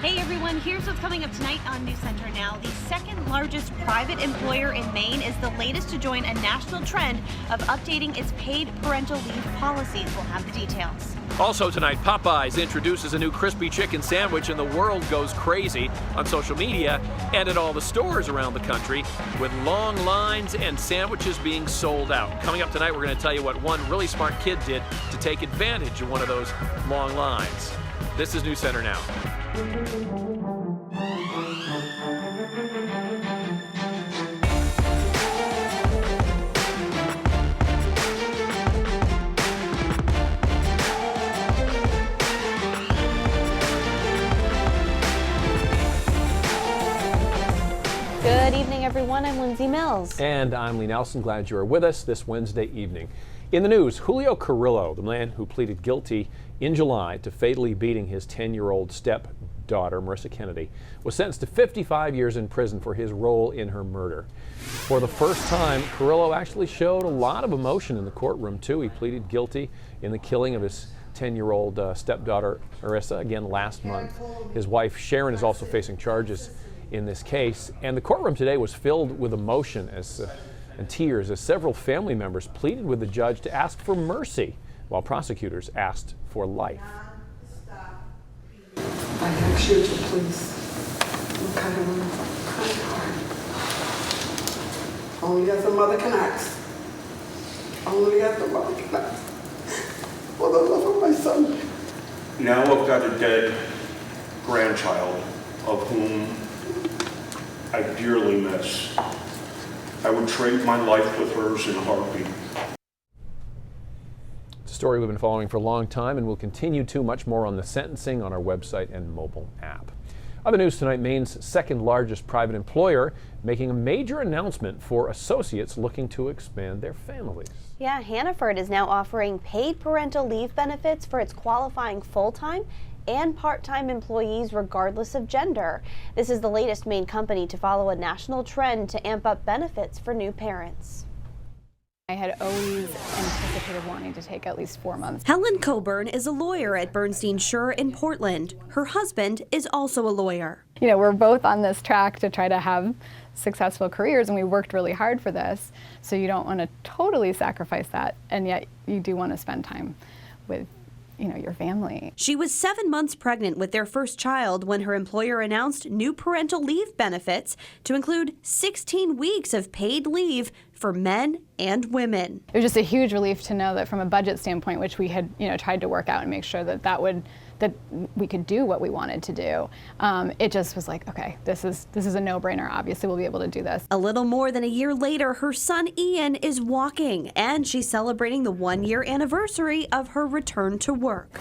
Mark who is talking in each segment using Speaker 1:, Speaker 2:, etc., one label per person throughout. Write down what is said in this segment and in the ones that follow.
Speaker 1: Hey everyone, here's what's coming up tonight on News Center Now. The second largest private employer in Maine is the latest to join a national trend of updating its paid parental leave policies. We'll have the details.
Speaker 2: Also tonight, Popeyes introduces a new crispy chicken sandwich and the world goes crazy on social media and at all the stores around the country with long lines and sandwiches being sold out. Coming up tonight, we're going to tell you what one really smart kid did to take advantage of one of those long lines. This is News Center Now.
Speaker 1: Good evening, everyone. I'm Lindsay Mills.
Speaker 3: And I'm Lee Nelson. Glad you are with us this Wednesday evening. In the news, Julio Carrillo, the man who pleaded guilty in July to fatally beating his 10-year-old stepdaughter, Marissa Kennedy, was sentenced to 55 years in prison for his role in her murder. For the first time, Carrillo actually showed a lot of emotion in the courtroom, too. He pleaded guilty in the killing of his 10-year-old stepdaughter, Marissa, again last month. His wife, Sharon, is also facing charges in this case. And the courtroom today was filled with emotion and tears as several family members pleaded with the judge to ask for mercy while prosecutors asked for life.
Speaker 4: I ask you to please look at him kind heart. Only as a mother can ask. Only as a mother can ask. For the love of my son.
Speaker 5: Now I've got a dead grandchild of whom I dearly miss. I would trade my life with hers in a heartbeat.
Speaker 3: It's a story we've been following for a long time and will continue to. Much more on the sentencing on our website and mobile app. Other news tonight, Maine's second largest private employer making a major announcement for associates looking to expand their families.
Speaker 1: Yeah, Hannaford is now offering paid parental leave benefits for its qualifying full-time and part-time employees regardless of gender. This is the latest Maine company to follow a national trend to amp up benefits for new parents.
Speaker 6: I had always anticipated wanting to take at least 4 months.
Speaker 1: Helen Coburn is a lawyer at Bernstein Schur in Portland. Her husband is also a lawyer.
Speaker 6: You know, we're both on this track to try to have successful careers, and we worked really hard for this. So you don't want to totally sacrifice that, and yet you do want to spend time with your family.
Speaker 1: She was 7 months pregnant with their first child when her employer announced new parental leave benefits to include 16 weeks of paid leave for men and women.
Speaker 6: It was just a huge relief to know that from a budget standpoint, which we had tried to work out and make sure that we could do what we wanted to do. It just was like, okay, this is a no-brainer. Obviously, we'll be able to do this.
Speaker 1: A little more than a year later, her son Ian is walking, and she's celebrating the 1-year anniversary of her return to work.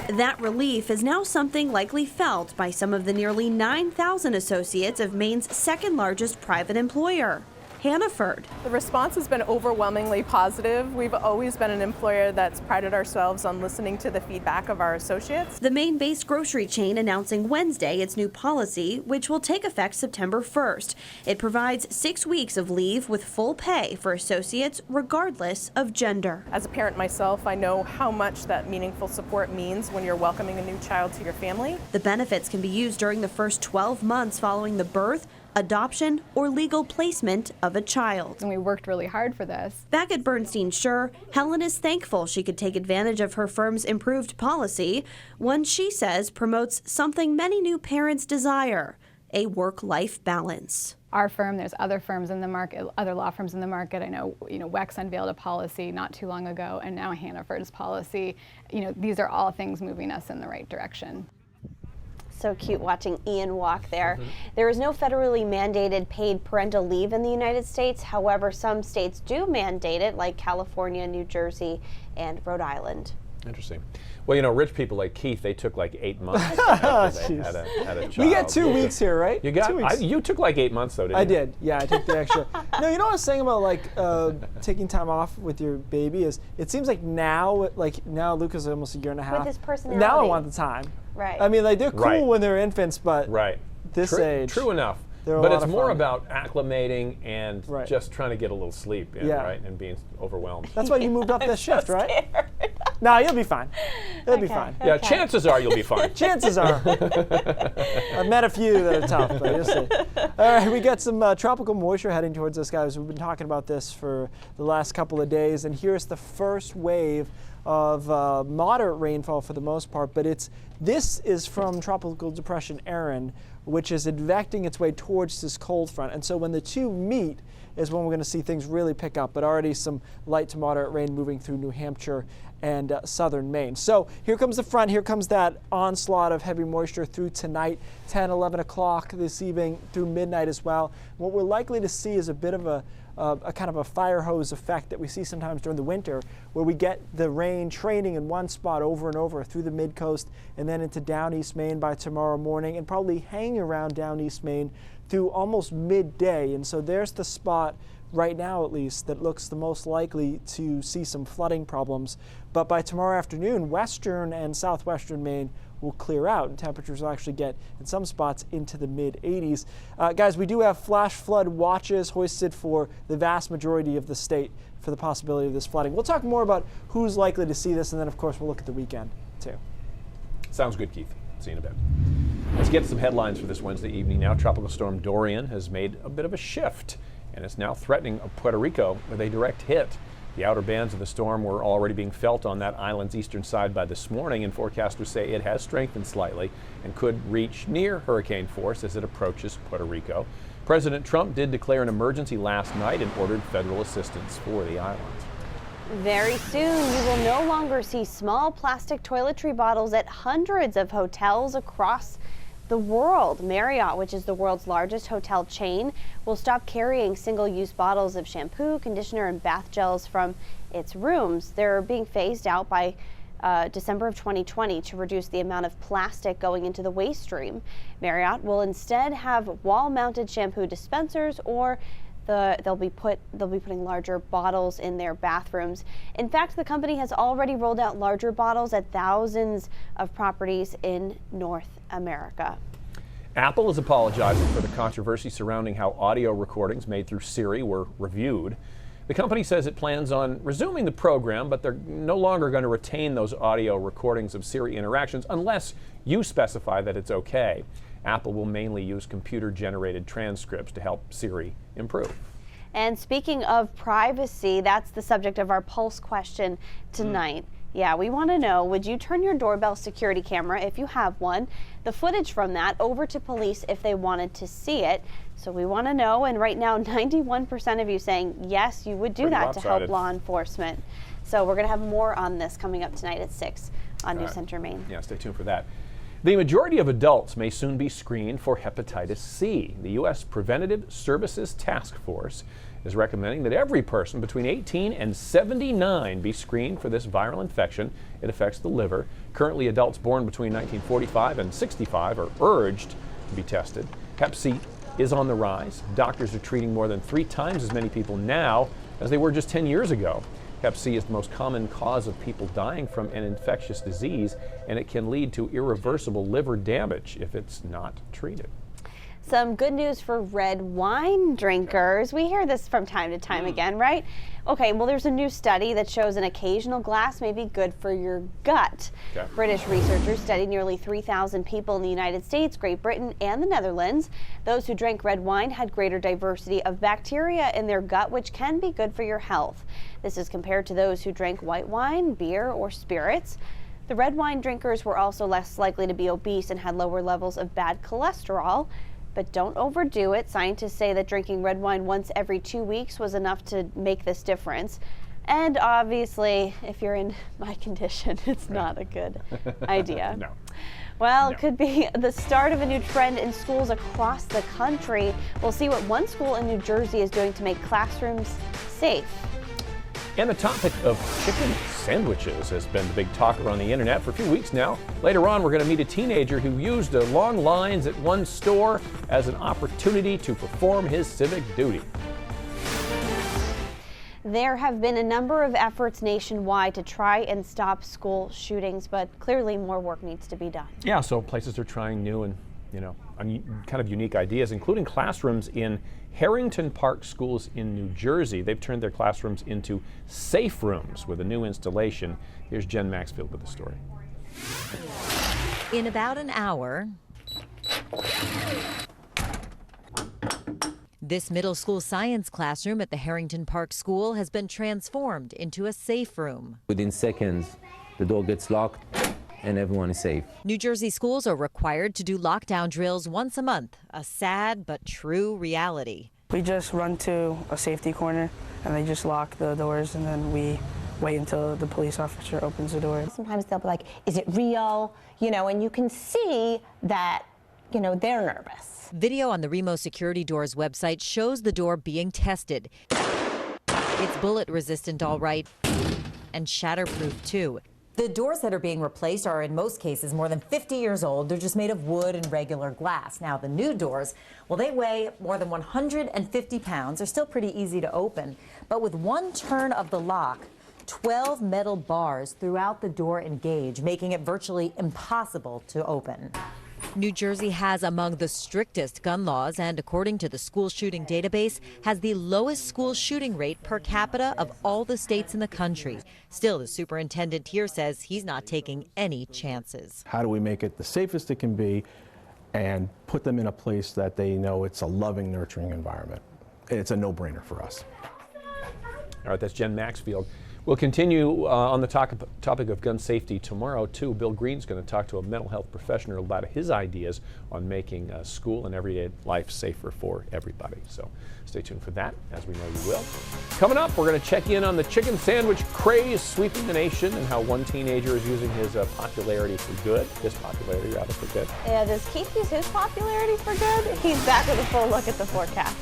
Speaker 1: That relief is now something likely felt by some of the nearly 9,000 associates of Maine's second largest private employer, Hannaford.
Speaker 7: The response has been overwhelmingly positive. We've always been an employer that's prided ourselves on listening to the feedback of our associates.
Speaker 1: The Maine-based grocery chain announcing Wednesday its new policy, which will take effect September 1st. It provides 6 weeks of leave with full pay for associates regardless of gender.
Speaker 7: As a parent myself, I know how much that meaningful support means when you're welcoming a new child to your family.
Speaker 1: The benefits can be used during the first 12 months following the birth, adoption, or legal placement of a child.
Speaker 6: And we worked really hard for this.
Speaker 1: Back at Bernstein Schur, Helen is thankful she could take advantage of her firm's improved policy, one she says promotes something many new parents desire, a work-life balance.
Speaker 6: Our firm, there's other firms in the market, other law firms in the market. I know, WEX unveiled a policy not too long ago, and now Hannaford's policy. These are all things moving us in the right direction.
Speaker 1: So cute watching Ian walk there. There is no federally mandated paid parental leave in the United States. However, some states do mandate it, like California, New Jersey, and Rhode Island.
Speaker 3: Interesting. Well, rich people like Keith, they took like 8 months after they had a child.
Speaker 8: We get 2 weeks here, right?
Speaker 3: You got
Speaker 8: 2 weeks.
Speaker 3: You took like 8 months though, didn't you?
Speaker 8: I did. Yeah, I took the extra. No, you know what I was saying about taking time off with your baby is it seems like now Luca's almost a year and a half.
Speaker 1: With his personality.
Speaker 8: Now I want the time.
Speaker 1: Right.
Speaker 8: I mean, they're cool when they're infants, but this age.
Speaker 3: True enough. But it's more about acclimating and just trying to get a little sleep in, right? And being overwhelmed.
Speaker 8: That's why you moved up this shift, right? No, you'll be fine. You'll be fine.
Speaker 3: Yeah, chances are you'll be fine.
Speaker 8: Chances are. I've met a few that are tough, but you'll see. All right, we got some tropical moisture heading towards us, guys. We've been talking about this for the last couple of days, and here's the first wave of moderate rainfall for the most part, but this is from Tropical Depression Erin, which is advecting its way towards this cold front. And so when the two meet is when we're going to see things really pick up, but already some light to moderate rain moving through New Hampshire and southern Maine. So here comes the front, here comes that onslaught of heavy moisture through tonight, 10, 11 o'clock this evening through midnight as well. What we're likely to see is a bit of a kind of a fire hose effect that we see sometimes during the winter, where we get the rain training in one spot over and over through the mid-coast and then into down East Maine by tomorrow morning, and probably hanging around down East Maine through almost midday. And so there's the spot right now, at least, that looks the most likely to see some flooding problems. But by tomorrow afternoon, western and southwestern Maine will clear out, and temperatures will actually get, in some spots, into the mid-80s. Guys, we do have flash flood watches hoisted for the vast majority of the state for the possibility of this flooding. We'll talk more about who's likely to see this, and then, of course, we'll look at the weekend, too.
Speaker 3: Sounds good, Keith. See you in a bit. Let's get some headlines for this Wednesday evening now. Tropical storm Dorian has made a bit of a shift, and it's now threatening Puerto Rico with a direct hit. The outer bands of the storm were already being felt on that island's eastern side by this morning, and forecasters say it has strengthened slightly and could reach near hurricane force as it approaches Puerto Rico. President Trump did declare an emergency last night and ordered federal assistance for the island.
Speaker 1: Very soon, you will no longer see small plastic toiletry bottles at hundreds of hotels across the world. Marriott, which is the world's largest hotel chain, will stop carrying single-use bottles of shampoo, conditioner, and bath gels from its rooms. They're being phased out by December of 2020 to reduce the amount of plastic going into the waste stream. Marriott will instead have wall-mounted shampoo dispensers, or they'll be putting larger bottles in their bathrooms. In fact, the company has already rolled out larger bottles at thousands of properties in North America.
Speaker 3: Apple is apologizing for the controversy surrounding how audio recordings made through Siri were reviewed. The company says it plans on resuming the program, but they're no longer going to retain those audio recordings of Siri interactions unless you specify that it's okay. Apple will mainly use computer-generated transcripts to help Siri improve.
Speaker 1: And speaking of privacy, that's the subject of our Pulse question tonight. Yeah, we want to know, would you turn your doorbell security camera, if you have one, the footage from that over to police if they wanted to see it? So we want to know, and right now 91% of you saying yes, you would do that to help law enforcement. So we're going to have more on this coming up tonight at 6 on News Center Maine.
Speaker 3: Yeah, stay tuned for that. The majority of adults may soon be screened for hepatitis C. The U.S. Preventative Services Task Force is recommending that every person between 18 and 79 be screened for this viral infection. It affects the liver. Currently, adults born between 1945 and 65 are urged to be tested. Hep C is on the rise. Doctors are treating more than 3 times as many people now as they were just 10 years ago. Hep C is the most common cause of people dying from an infectious disease, and it can lead to irreversible liver damage if it's not treated.
Speaker 1: Some good news for red wine drinkers. We hear this from time to time again, right? Okay, well, there's a new study that shows an occasional glass may be good for your gut. Okay. British researchers studied nearly 3,000 people in the United States, Great Britain, and the Netherlands. Those who drank red wine had greater diversity of bacteria in their gut, which can be good for your health. This is compared to those who drank white wine, beer, or spirits. The red wine drinkers were also less likely to be obese and had lower levels of bad cholesterol. But don't overdo it. Scientists say that drinking red wine once every 2 weeks was enough to make this difference. And obviously, if you're in my condition, it's not a good idea.
Speaker 3: No.
Speaker 1: Well, it could be the start of a new trend in schools across the country. We'll see what one school in New Jersey is doing to make classrooms safe.
Speaker 3: And the topic of chicken sandwiches has been the big talker on the internet for a few weeks now. Later on, we're going to meet a teenager who used long lines at one store as an opportunity to perform his civic duty.
Speaker 1: There have been a number of efforts nationwide to try and stop school shootings, but clearly more work needs to be done.
Speaker 3: Yeah, so places are trying new and kind of unique ideas, including classrooms in Harrington Park schools in New Jersey. They've turned their classrooms into safe rooms with a new installation. Here's Jen Maxfield with the story.
Speaker 9: In about an hour, this middle school science classroom at the Harrington Park School has been transformed into a safe room.
Speaker 10: Within seconds, the door gets locked and everyone is safe.
Speaker 9: New Jersey schools are required to do lockdown drills once a month, a sad but true reality.
Speaker 11: We just run to a safety corner and they just lock the doors, and then we wait until the police officer opens the door.
Speaker 12: Sometimes they'll be like, is it real? And you can see that, they're nervous.
Speaker 9: Video on the Remo Security Doors website shows the door being tested. It's bullet resistant, all right, and shatterproof too. The doors that are being replaced are in most cases more than 50 years old. They're just made of wood and regular glass. Now the new doors, well, they weigh more than 150 pounds. They're still pretty easy to open, but with one turn of the lock, 12 metal bars throughout the door engage, making it virtually impossible to open. New Jersey has among the strictest gun laws and, according to the school shooting database, has the lowest school shooting rate per capita of all the states in the country. Still, the superintendent here says he's not taking any chances.
Speaker 13: How do we make it the safest it can be and put them in a place that they know it's a loving, nurturing environment? It's a no-brainer for us.
Speaker 3: All right, that's Jen Maxfield. We'll continue on the topic of gun safety tomorrow, too. Bill Green's going to talk to a mental health professional about his ideas on making school and everyday life safer for everybody. So stay tuned for that, as we know you will. Coming up, we're going to check in on the chicken sandwich craze sweeping the nation and how one teenager is using his popularity for good. His popularity, rather, for good.
Speaker 1: Yeah, does Keith use his popularity for good? He's back with a full look at the forecast.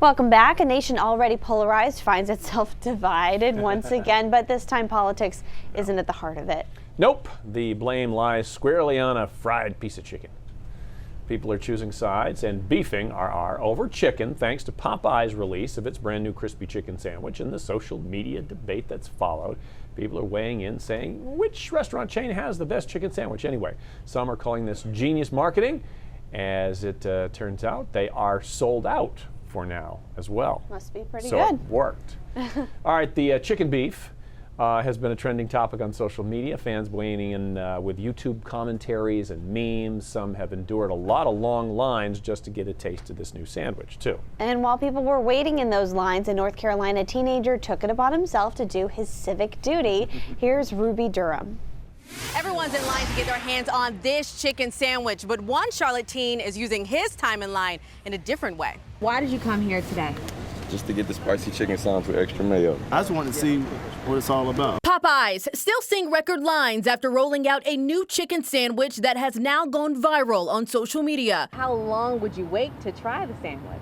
Speaker 1: Welcome back. A nation already polarized finds itself divided once again, but this time politics isn't at the heart of it.
Speaker 3: Nope. The blame lies squarely on a fried piece of chicken. People are choosing sides and beefing over chicken thanks to Popeye's release of its brand new crispy chicken sandwich and the social media debate that's followed. People are weighing in saying, which restaurant chain has the best chicken sandwich anyway? Some are calling this genius marketing. As it turns out, they are sold out for now as well.
Speaker 1: Must be pretty
Speaker 3: so
Speaker 1: good.
Speaker 3: It worked. All right, the chicken beef has been a trending topic on social media. Fans weighing in with YouTube commentaries and memes. Some have endured a lot of long lines just to get a taste of this new sandwich, too.
Speaker 1: And while people were waiting in those lines in North Carolina, a teenager took it upon himself to do his civic duty. Here's Ruby Durham.
Speaker 14: Everyone's in line to get their hands on this chicken sandwich, but one Charlotte teen is using his time in line in a different way.
Speaker 15: Why did you come here today?
Speaker 16: Just to get the spicy chicken sandwich with extra mayo.
Speaker 17: I just wanted to see what it's all about.
Speaker 14: Popeyes still seeing record lines after rolling out a new chicken sandwich that has now gone viral on social media.
Speaker 15: How long would you wait to try the sandwich?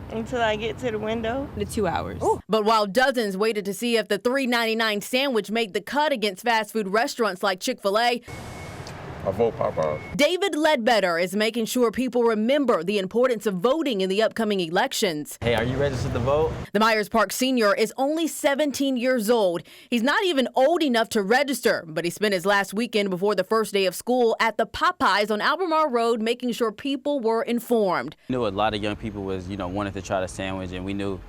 Speaker 11: Until I get to the window.
Speaker 15: 2 hours.
Speaker 14: Ooh. But while dozens waited to see if the $3.99 sandwich made the cut against fast food restaurants like Chick-fil-A,
Speaker 16: I vote Popeyes.
Speaker 14: David Ledbetter is making sure people remember the importance of voting in the upcoming elections.
Speaker 18: Hey, are you registered to vote?
Speaker 14: The Myers Park senior is only 17 years old. He's not even old enough to register, but he spent his last weekend before the first day of school at the Popeyes on Albemarle Road, making sure people were informed.
Speaker 18: We knew a lot of young people was, wanted to try the sandwich, and we knew,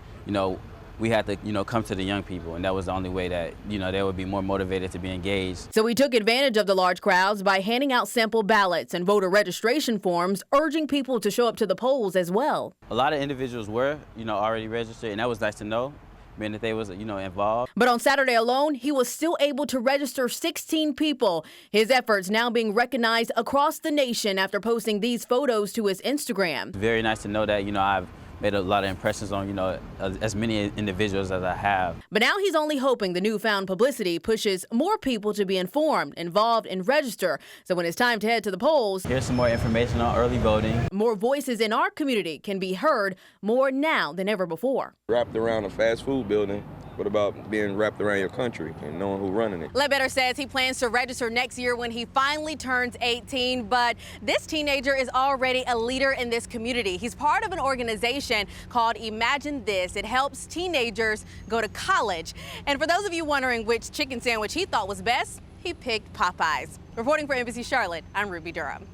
Speaker 18: we had to, come to the young people, and that was the only way that, they would be more motivated to be engaged.
Speaker 14: So we took advantage of the large crowds by handing out sample ballots and voter registration forms, urging people to show up to the polls as well.
Speaker 18: A lot of individuals were, already registered, and that was nice to know, meaning that they was, involved.
Speaker 14: But on Saturday alone, he was still able to register 16 people. His efforts now being recognized across the nation after posting these photos to his Instagram.
Speaker 18: Very nice to know that, I've made a lot of impressions on, as many individuals as I have.
Speaker 14: But now he's only hoping the newfound publicity pushes more people to be informed, involved, and register. So when it's time to head to the polls,
Speaker 18: here's some more information on early voting.
Speaker 14: More voices in our community can be heard more now than ever before.
Speaker 16: Wrapped around a fast food building. What about being wrapped around your country and knowing who's running it?
Speaker 14: Ledbetter says he plans to register next year when he finally turns 18, but this teenager is already a leader in this community. He's part of an organization called Imagine This. It helps teenagers go to college. And for those of you wondering which chicken sandwich he thought was best, he picked Popeyes. Reporting for NBC Charlotte, I'm Ruby Durham.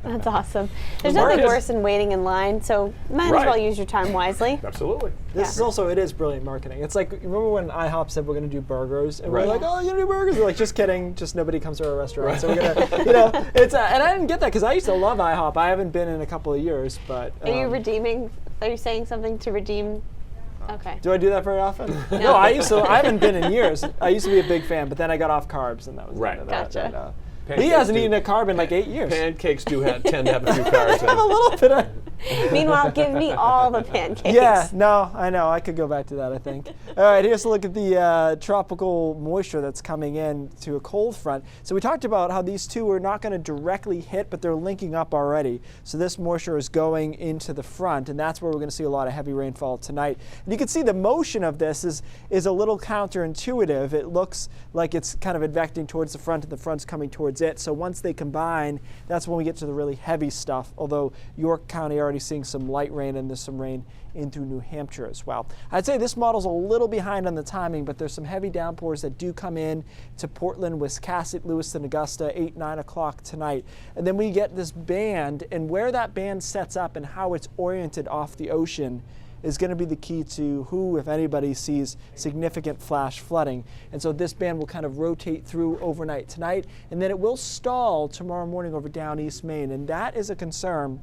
Speaker 1: That's awesome. There's nothing worse than waiting in line, so might as well use your time wisely.
Speaker 3: Absolutely.
Speaker 8: This is also, it is brilliant marketing. It's like, remember when IHOP said we're going to do burgers? And
Speaker 3: Right.
Speaker 8: we're like, oh, you're going to do burgers? We're like, just kidding. Just nobody comes to our restaurant. So we're going to, you know, it's, and I didn't get that because I used to love IHOP. I haven't been in a couple of years, but.
Speaker 1: Are you redeeming? Are you saying something to redeem? Okay.
Speaker 8: Do I do that very often? No, I haven't been in years. I used to be a big fan, but then I got off carbs and that was
Speaker 3: Right.
Speaker 8: Gotcha. He hasn't eaten a carb in like 8 years.
Speaker 3: Pancakes do tend to have a few carbs in
Speaker 8: I have a little bit of.
Speaker 1: Meanwhile, give me all the pancakes.
Speaker 8: Yeah, no, I know. I could go back to that, I think. All right, here's a look at the tropical moisture that's coming in to a cold front. So we talked about how these two are not going to directly hit, but they're linking up already. So this moisture is going into the front, and that's where we're going to see a lot of heavy rainfall tonight. And you can see the motion of this is a little counterintuitive. It looks like it's kind of advecting towards the front, and the front's coming towards it. So once they combine, that's when we get to the really heavy stuff, although York County already seeing some light rain, and there's some rain in through New Hampshire as well. I'd say this model's a little behind on the timing, but there's some heavy downpours that do come in to Portland, Wiscasset, Lewiston, Augusta, 8, 9 o'clock tonight. And then we get this band, and where that band sets up and how it's oriented off the ocean is going to be the key to who, if anybody, sees significant flash flooding. And so this band will kind of rotate through overnight tonight, and then it will stall tomorrow morning over down East Maine. And that is a concern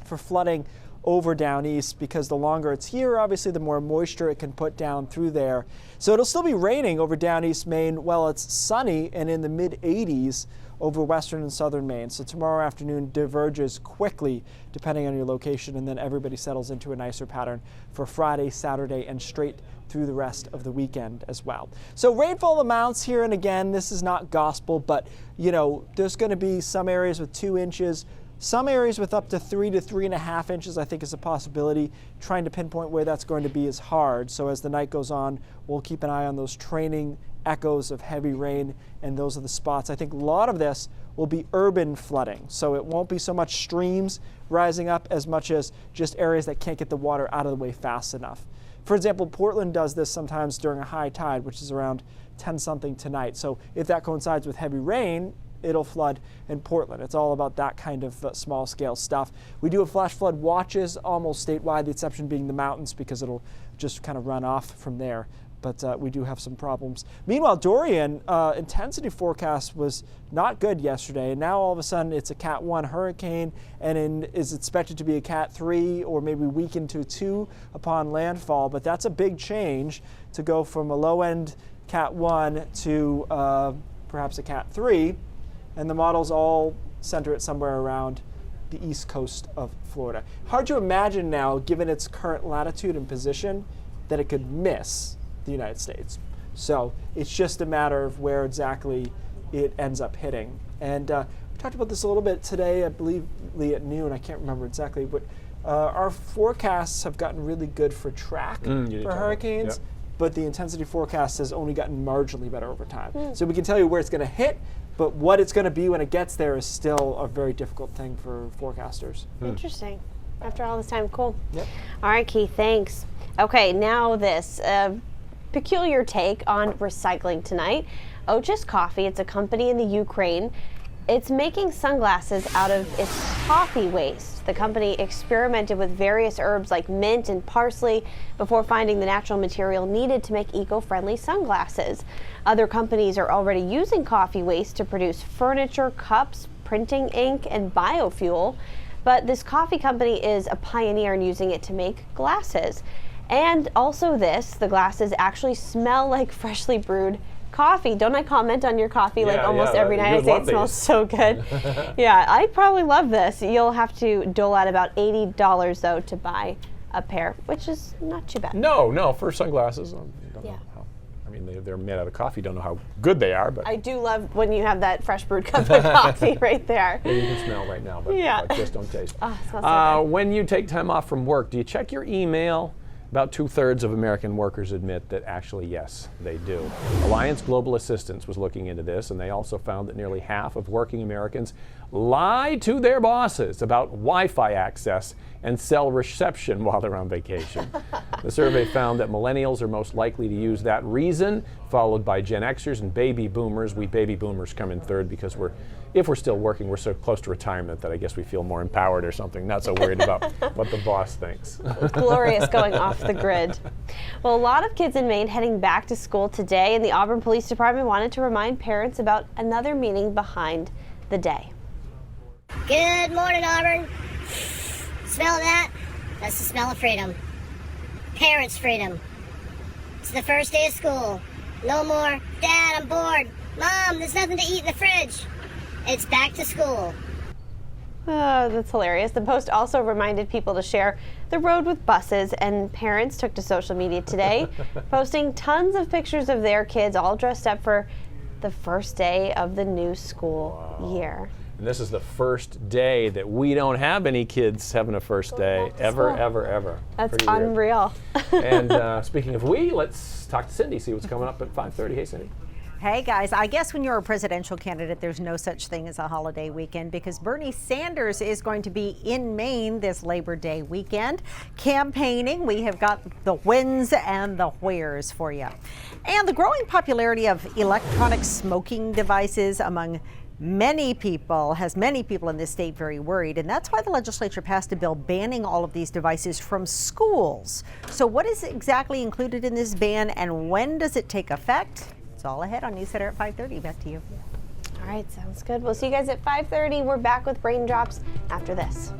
Speaker 8: for flooding over down east, because the longer it's here, obviously the more moisture it can put down through there. So it'll still be raining over down East Maine while it's sunny and in the mid 80s over western and southern Maine. So tomorrow afternoon diverges quickly depending on your location, and then everybody settles into a nicer pattern for Friday, Saturday, and straight through the rest of the weekend as well. So rainfall amounts here, and again, this is not gospel, but you know, there's going to be some areas with 2 inches, some areas with up to 3 to 3.5 inches, I think, is a possibility. Trying to pinpoint where that's going to be is hard. So as the night goes on, we'll keep an eye on those training echoes of heavy rain, and those are the spots. I think a lot of this will be urban flooding. So it won't be so much streams rising up as much as just areas that can't get the water out of the way fast enough. For example, Portland does this sometimes during a high tide, which is around 10-something tonight. So if that coincides with heavy rain, it'll flood in Portland. It's all about that kind of small scale stuff. We do have flash flood watches almost statewide, the exception being the mountains, because it'll just kind of run off from there. But we do have some problems. Meanwhile, Dorian, intensity forecast was not good yesterday, and now all of a sudden it's a Cat 1 hurricane, and is expected to be a Cat 3 or maybe weakened to 2 upon landfall. But that's a big change to go from a low-end Cat 1 to perhaps a Cat 3. And the models all center it somewhere around the east coast of Florida. Hard to imagine now, given its current latitude and position, that it could miss the United States. So it's just a matter of where exactly it ends up hitting. And we talked about this a little bit today, I believe, Lee, at noon. I can't remember exactly, but our forecasts have gotten really good for track for hurricanes. Yep. But the intensity forecast has only gotten marginally better over time. So we can tell you where it's going to hit, but what it's going to be when it gets there is still a very difficult thing for forecasters.
Speaker 1: Interesting. After all this time, cool.
Speaker 8: Yep.
Speaker 1: All right, Keith, thanks. Okay, now this peculiar take on recycling tonight. Oches Coffee, it's a company in the Ukraine. It's making sunglasses out of its coffee waste. The company experimented with various herbs like mint and parsley before finding the natural material needed to make eco-friendly sunglasses. Other companies are already using coffee waste to produce furniture, cups, printing ink, and biofuel. But this coffee company is a pioneer in using it to make glasses. And also the glasses actually smell like freshly brewed coffee. Don't I comment on your coffee almost every night? I say it smells so good. Yeah, I probably love this. You'll have to dole out about $80 though to buy a pair, which is not too bad.
Speaker 3: No, for sunglasses. I mean, they're made out of coffee. Don't know how good they are, but
Speaker 1: I do love when you have that fresh brewed cup of coffee right there.
Speaker 3: You can smell right now, but just don't taste.
Speaker 1: Oh, it smells so good.
Speaker 3: When you take time off from work, do you check your email? About 2/3 of American workers admit that actually, yes, they do. Alliance Global Assistance was looking into this, and they also found that nearly half of working Americans lie to their bosses about Wi-Fi access and cell reception while they're on vacation. The survey found that millennials are most likely to use that reason, followed by Gen Xers and baby boomers. We baby boomers come in third because if we're still working, we're so close to retirement that I guess we feel more empowered or something, not so worried about what the boss thinks.
Speaker 1: Glorious going off the grid. Well, a lot of kids in Maine heading back to school today, and the Auburn Police Department wanted to remind parents about another meaning behind the day.
Speaker 19: Good morning, Auburn. Smell that? That's the smell of freedom. Parents' freedom. It's the first day of school. No more, Dad, I'm bored. Mom, there's nothing to eat in the fridge. It's back to school.
Speaker 1: That's hilarious. The Post also reminded people to share the road with buses, and parents took to social media today, posting tons of pictures of their kids all dressed up for the first day of the new school year.
Speaker 3: And this is the first day that we don't have any kids having a first day ever.
Speaker 1: That's
Speaker 3: Pretty
Speaker 1: unreal.
Speaker 3: And speaking of we, let's talk to Cindy, see what's coming up at 5:30. Hey, Cindy.
Speaker 20: Hey guys, I guess when you're a presidential candidate, there's no such thing as a holiday weekend because Bernie Sanders is going to be in Maine this Labor Day weekend campaigning. We have got the whens and the wheres for you. And the growing popularity of electronic smoking devices among many people has many people in this state very worried, and that's why the legislature passed a bill banning all of these devices from schools. So what is exactly included in this ban and when does it take effect? It's all ahead on News Center at 5:30. Back to you.
Speaker 1: All right, sounds good. We'll see you guys at 5:30. We're back with Brain Drops after this.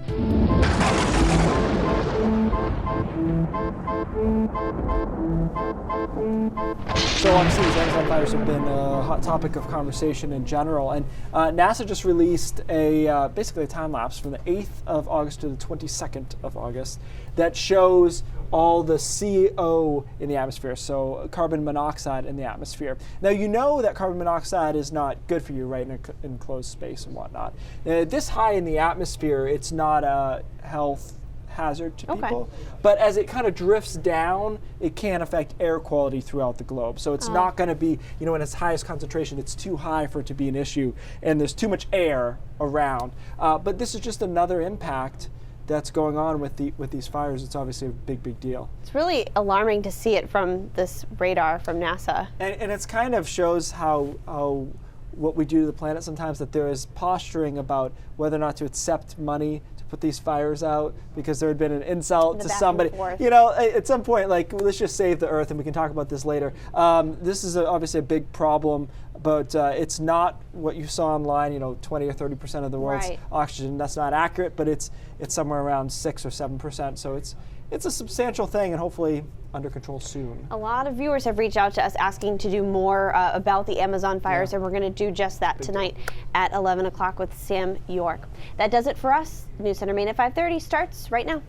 Speaker 8: So obviously these Amazon fires have been a hot topic of conversation in general, and NASA just released basically a time lapse from the 8th of August to the 22nd of August that shows all the CO in the atmosphere, so carbon monoxide in the atmosphere. Now you know that carbon monoxide is not good for you, right, in an enclosed space and whatnot. This high in the atmosphere, it's not a health hazard to people, but as it kind of drifts down, it can affect air quality throughout the globe. So it's not going to be, in its highest concentration, it's too high for it to be an issue, and there's too much air around. But this is just another impact that's going on with these fires. It's obviously a big deal.
Speaker 1: It's really alarming to see it from this radar from NASA.
Speaker 8: And it's kind of shows how what we do to the planet sometimes, that there is posturing about whether or not to accept money to put these fires out because there had been an insult to somebody. At some point, let's just save the Earth, and we can talk about this later. This is obviously a big problem, but it's not what you saw online, 20 or 30% of the world's oxygen. That's not accurate, but it's somewhere around 6 or 7%. So it's a substantial thing, and hopefully under control soon.
Speaker 1: A lot of viewers have reached out to us asking to do more about the Amazon fires, and we're going to do just that tonight at 11 o'clock with Sam York. That does it for us. News Center Maine at 5:30 starts right now.